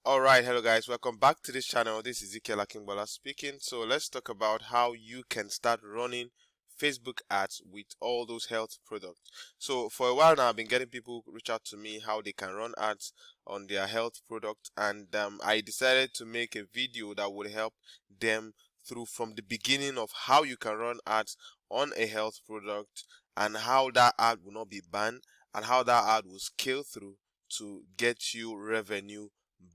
Alright, hello guys, welcome back to this channel. This is Ezekiel Akingbola speaking. So let's talk about how you can start running Facebook ads with all those health products. So for a while now, I've been getting people reach out to me how they can run ads on their health product, and I decided to make a video that would help them through from the beginning of how you can run ads on a health product and how that ad will not be banned and how that ad will scale through to get you revenue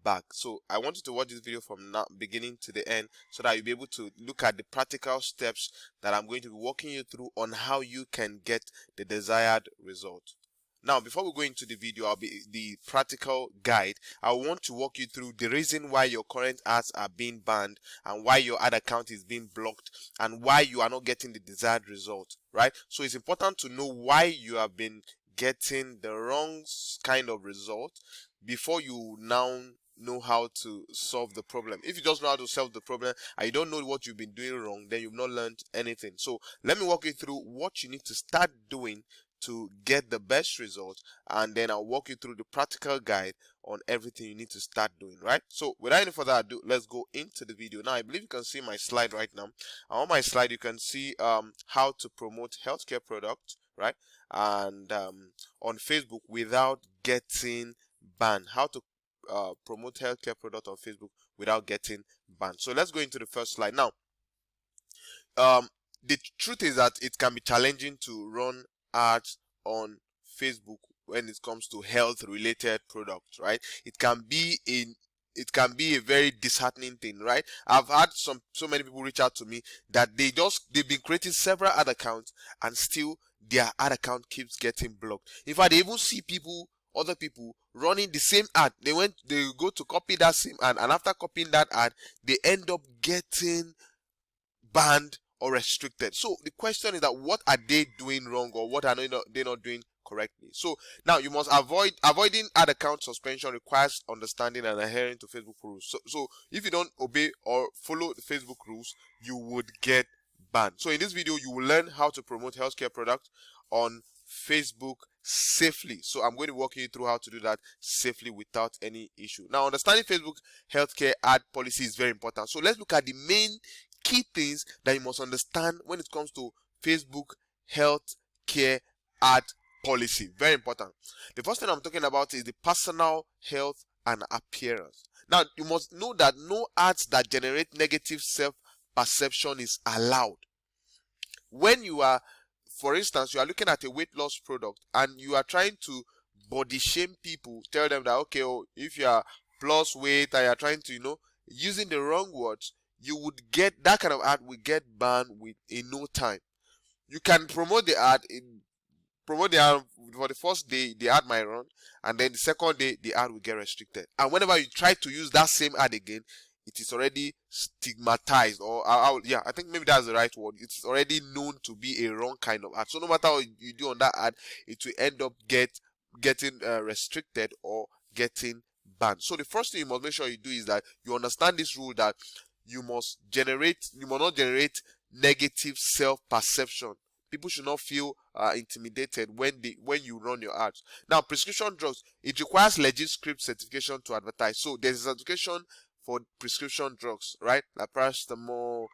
back. So I want you to watch this video from now beginning to the end so that you'll be able to look at the practical steps that I'm going to be walking you through on how you can get the desired result. Now, before we go into the video, the practical guide. I want to walk you through the reason why your current ads are being banned and why your ad account is being blocked and why you are not getting the desired result, right? So it's important to know why you have been getting the wrong kind of result before you now know how to solve the problem. If you just know how to solve the problem and you don't know what you've been doing wrong, then you've not learned anything. So let me walk you through what you need to start doing to get the best result, and then I'll walk you through the practical guide on everything you need to start doing, right? So without any further ado, let's go into the video. Now I believe you can see my slide right now. On my slide you can see how to promote healthcare products, right? And on Facebook without getting banned. How to promote healthcare product on Facebook without getting banned. So let's go into the first slide. Now, the truth is that it can be challenging to run ads on Facebook when it comes to health related products, right? It can be a very disheartening thing, right? I've had so many people reach out to me that they've been creating several ad accounts and still their ad account keeps getting blocked. In fact, they even see other people running the same ad. They go to copy that same ad, and after copying that ad, they end up getting banned or restricted. So the question is that what are they doing wrong, or what are they not doing correctly? So now you must avoiding ad account suspension requires understanding and adhering to Facebook rules. So if you don't obey or follow the Facebook rules, you would get banned. So in this video, you will learn how to promote healthcare products on Facebook safely. So I'm going to walk you through how to do that safely without any issue. Now, understanding Facebook healthcare ad policy is very important. So let's look at the main key things that you must understand when it comes to Facebook healthcare ad policy. Very important. The first thing I'm talking about is the personal health and appearance. Now, you must know that no ads that generate negative self-perception is allowed. When you are, for instance, you are looking at a weight loss product and you are trying to body shame people, tell them that, okay, if you are plus weight and you are trying to, using the wrong words, you would get that kind of ad will get banned in no time. You can promote the ad for the first day, the ad might run, and then the second day the ad will get restricted. And whenever you try to use that same ad again, it is already stigmatized, or I think maybe that's the right word. It's already known to be a wrong kind of ad. So no matter what you do on that ad, it will end up getting restricted or getting banned. So the first thing you must make sure you do is that you understand this rule that you must not generate negative self-perception. People should not feel intimidated when you run your ads. Now, prescription drugs, it requires legit script certification to advertise. So there's a certification for prescription drugs, right? Like paracetamol,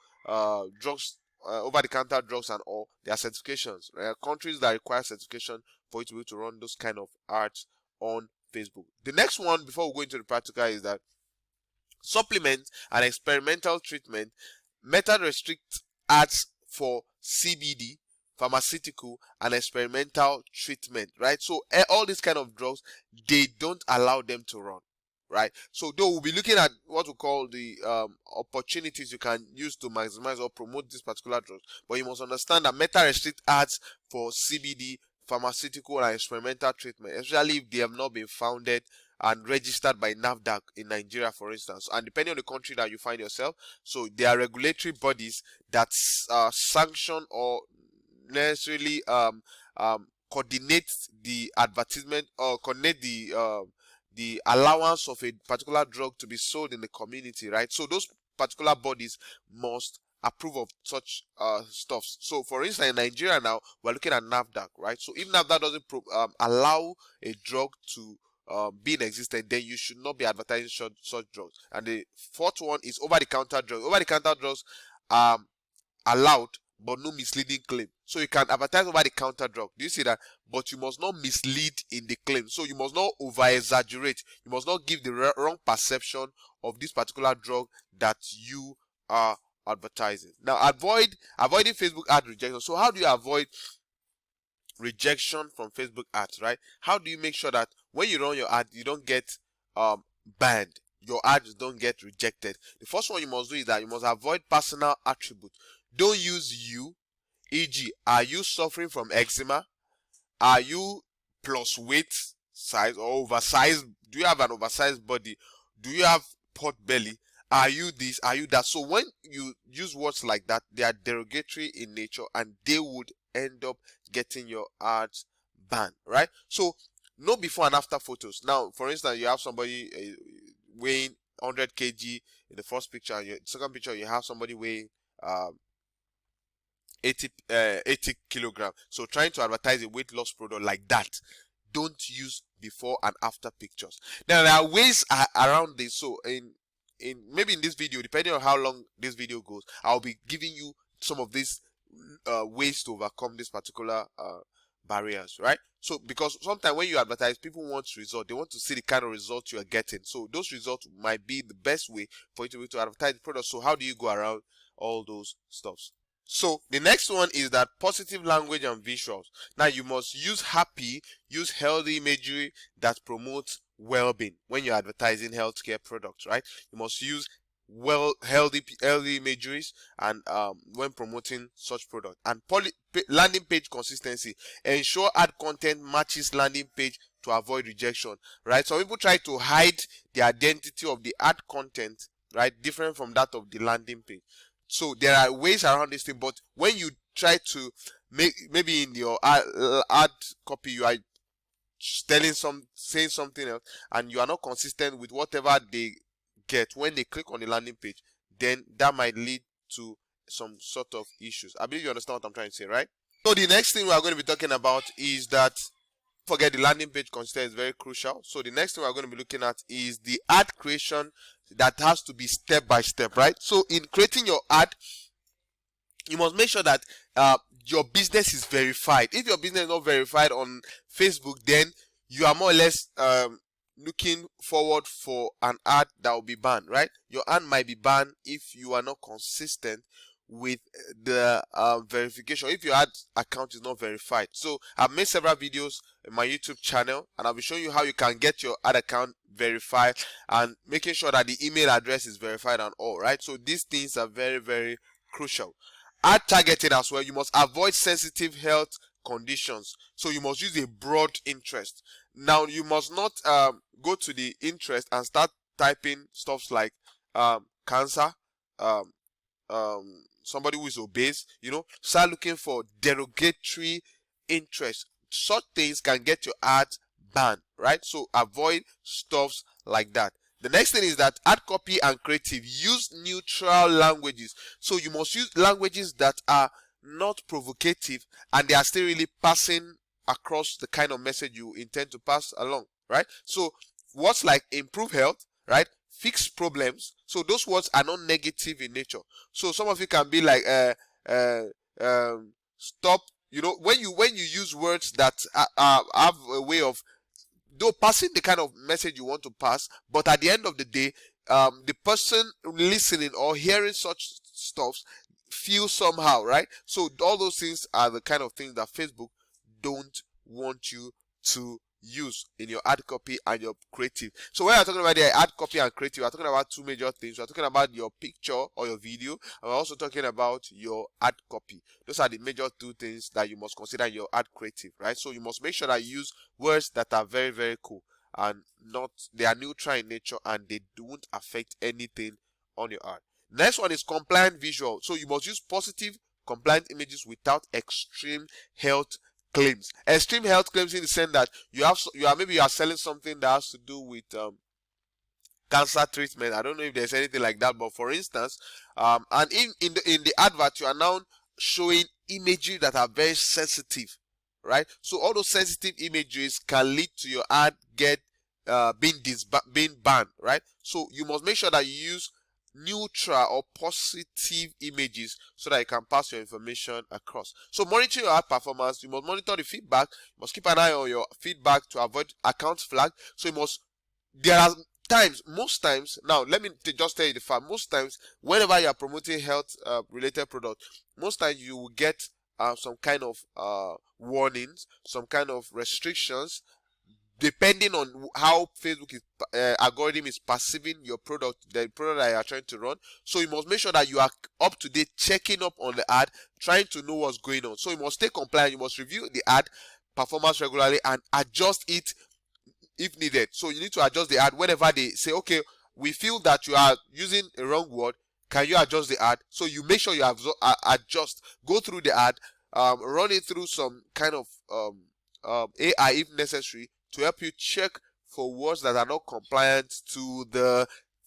drugs, over-the-counter drugs and all. There are certifications. There are countries that require certification for you to be able to run those kind of ads on Facebook. The next one, before we go into the practical, is that supplement and experimental treatment method restrict ads for CBD, pharmaceutical, and experimental treatment, right? So all these kind of drugs, they don't allow them to run, right? So though we'll be looking at what we call the opportunities you can use to maximize or promote this particular drugs, but you must understand that method restrict ads for CBD, pharmaceutical, and experimental treatment, especially if they have not been founded and registered by NAFDAC in Nigeria, for instance, and depending on the country that you find yourself. So there are regulatory bodies that sanction or necessarily coordinate the advertisement or coordinate the allowance of a particular drug to be sold in the community, right? So those particular bodies must approve of such stuff. So for instance, in Nigeria now, we're looking at NAFDAC, right? So if NAFDAC doesn't allow a drug to being existent, then you should not be advertising such drugs. And the fourth one is over-the-counter drugs. Over-the-counter drugs are allowed, but no misleading claim. So you can advertise over-the-counter drug. Do you see that? But you must not mislead in the claim. So you must not over-exaggerate. You must not give the wrong perception of this particular drug that you are advertising. Now, avoiding Facebook ad rejection. So how do you avoid rejection from Facebook ads, right? How do you make sure that when you run your ad, you don't get banned? Your ads don't get rejected. The first one you must do is that you must avoid personal attributes. Don't use you, e.g., are you suffering from eczema? Are you plus weight size or oversized? Do you have an oversized body? Do you have pot belly? Are you this? Are you that? So when you use words like that, they are derogatory in nature and they would end up getting your ads banned, right? So no before and after photos. Now, for instance, you have somebody weighing 100 kg in the first picture, and the second picture you have somebody weighing 80 kilograms. So trying to advertise a weight loss product like that, don't use before and after pictures. Now there are ways around this. So maybe in this video, depending on how long this video goes, I'll be giving you some of these ways to overcome this particular barriers, right? So because sometimes when you advertise, people want results. They want to see the kind of results you are getting. So those results might be the best way for you to advertise the product. So how do you go around all those stuffs? So the next one is that positive language and visuals. Now you must use healthy imagery that promotes well-being when you're advertising healthcare products, right? You must use healthy imageries and when promoting such product. And landing page consistency. Ensure ad content matches landing page to avoid rejection, right? Some people try to hide the identity of the ad content, right, different from that of the landing page. So there are ways around this thing, but when you try to maybe in your ad copy you are saying something else and you are not consistent with whatever they get when they click on the landing page, then that might lead to some sort of issues. I believe you understand what I'm trying to say, right? So the next thing we are going to be talking about is that, forget the landing page consistency is very crucial. So the next thing we're going to be looking at is the ad creation that has to be step by step, right? So in creating your ad, you must make sure that your business is verified. If your business is not verified on Facebook, then you are more or less looking forward for an ad that will be banned, right? Your ad might be banned if you are not consistent with the verification, if your ad account is not verified. So I've made several videos in my YouTube channel and I'll be showing you how you can get your ad account verified and making sure that the email address is verified and all, right? So these things are very, very crucial. Ad targeting as well. You must avoid sensitive health conditions. So you must use a broad interest. Now you must not go to the interest and start typing stuff like cancer, somebody who is obese, start looking for derogatory interest. Such things can get your ad banned, right? So avoid stuffs like that. The next thing is that ad copy and creative. Use neutral languages. So you must use languages that are not provocative and they are still really passing across the kind of message you intend to pass along, right? So words like improve health, right? Fix problems. So those words are not negative in nature. So some of you can be like stop. When you use words that have a way of passing the kind of message you want to pass, but at the end of the day, the person listening or hearing such stuff feels somehow, right? So all those things are the kind of things that Facebook don't want you to use in your ad copy and your creative. So when we're talking about the ad copy and creative, we're talking about two major things. We're talking about your picture or your video, and we're also talking about your ad copy. Those are the major two things that you must consider in your ad creative, right? So you must make sure that you use words that are very, very cool and they are neutral in nature and they don't affect anything on your ad. Next one is compliant visual. So you must use positive compliant images without extreme health claims. Extreme health claims in the sense that you are selling something that has to do with cancer treatment. I don't know if there's anything like that, but for instance, and in the advert you are now showing imagery that are very sensitive, right? So all those sensitive images can lead to your ad get being banned, right? So you must make sure that you use neutral or positive images so that you can pass your information across. So monitoring your ad performance, you must monitor the feedback. You must keep an eye on your feedback to avoid account flag. So you must, there are times, most times, now let me just tell you the fact, most times whenever you are promoting health related product, most times you will get some kind of warnings, some kind of restrictions, depending on how Facebook is algorithm is perceiving your product, the product that you are trying to run. So you must make sure that you are up to date, checking up on the ad, trying to know what's going on. So you must stay compliant. You must review the ad performance regularly and adjust it if needed. So you need to adjust the ad whenever they say, okay, we feel that you are using a wrong word, can you adjust the ad? So you make sure you have adjust, go through the ad, run it through some kind of AI if necessary, to help you check for words that are not compliant to the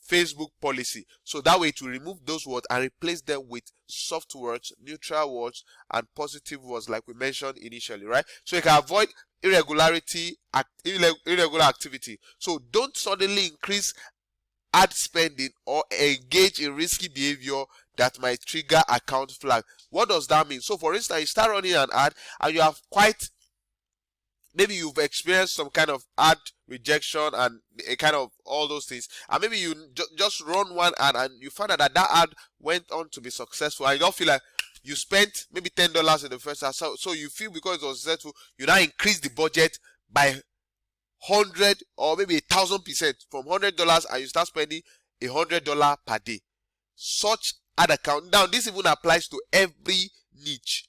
Facebook policy. So that way it will remove those words and replace them with soft words, neutral words, and positive words like we mentioned initially, right? So you can avoid irregular activity. So don't suddenly increase ad spending or engage in risky behavior that might trigger account flag. What does that mean? So for instance, you start running an ad and you have maybe you've experienced some kind of ad rejection and a kind of all those things, and maybe you just run one ad and you find out that ad went on to be successful, and you don't feel like you spent maybe $10 in the first ad, so you feel because it was successful, you now increase the budget by 100 or maybe 1,000% from $100, and you start spending $100 per day. Such ad account, now this even applies to every niche.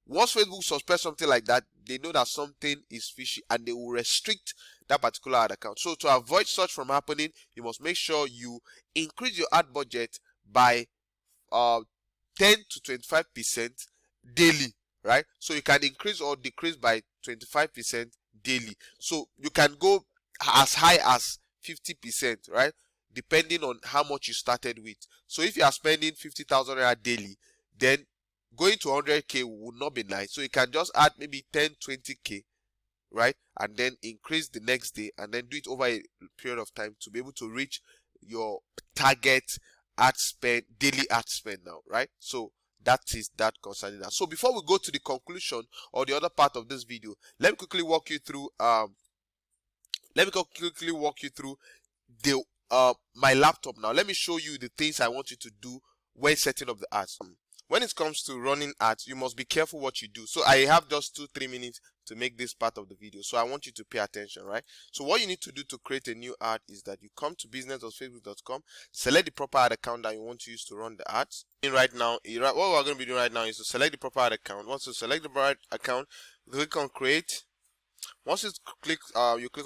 Once Facebook suspects something like that, they know that something is fishy and they will restrict that particular ad account. So to avoid such from happening, you must make sure you increase your ad budget by 10 to 25% daily, right? So you can increase or decrease by 25% daily. So you can go as high as 50%, right? Depending on how much you started with. So if you are spending 50,000 naira daily, then going to 100k would not be nice. So you can just add maybe 10, 20k, right? And then increase the next day and then do it over a period of time to be able to reach your target ad spend, daily ad spend now, right? So that is that concerning that. So before we go to the conclusion or the other part of this video, let me quickly walk you through the my laptop now. Let me show you the things I want you to do when setting up the ads. When it comes to running ads, you must be careful what you do. So I have just 2-3 minutes to make this part of the video. So I want you to pay attention, right? So what you need to do to create a new ad is that you come to business.facebook.com, select the proper ad account that you want to use to run the ads. Right now, what we're going to be doing right now is to select the proper ad account. Once you select the proper account, click on create. Once you click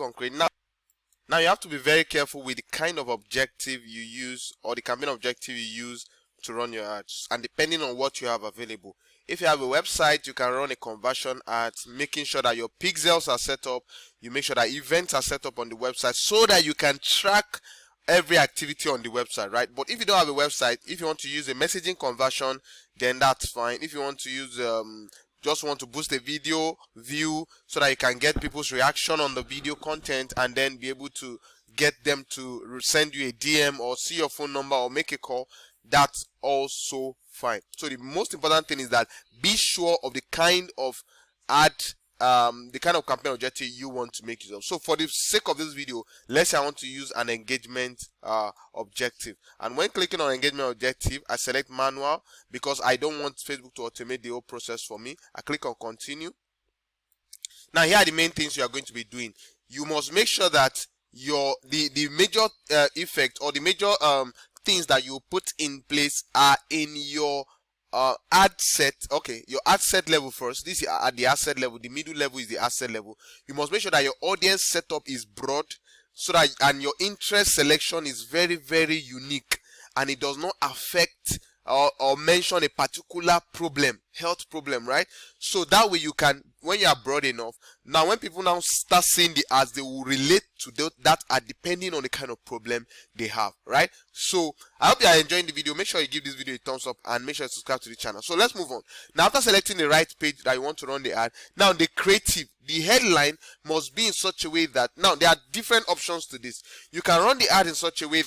on create. Now you have to be very careful with the kind of objective you use or the campaign objective you use to run your ads, and depending on what you have available. If you have a website, you can run a conversion ads, making sure that your pixels are set up. You make sure that events are set up on the website so that you can track every activity on the website, right? But if you don't have a website, if you want to use a messaging conversion, then that's fine. If you want to use just want to boost a video view so that you can get people's reaction on the video content and then be able to get them to send you a DM or see your phone number or make a call, that's also fine. So the most important thing is that be sure of the kind of ad, the kind of campaign objective you want to make use of. So for the sake of this video, let's say I want to use an engagement objective, and when clicking on engagement objective, I select manual because I don't want Facebook to automate the whole process for me. I click on continue. Now here are the main things you are going to be doing. You must make sure that the major effect or the major things that you put in place are in your ad set. Okay, your ad set level first. This is at the ad set level. The middle level is the ad set level. You must make sure that your audience setup is broad, so that and your interest selection is very, very unique, and it does not affect or mention a particular problem, health problem, right? So that way you can, when you are broad enough, now when people now start seeing the ads, they will relate to that ad depending on the kind of problem they have, right? So I hope you are enjoying the video. Make sure you give this video a thumbs up and make sure you subscribe to the channel. So let's move on. Now, after selecting the right page that you want to run the ad, now the creative, the headline must be in such a way that, now there are different options to this. You can run the ad in such a way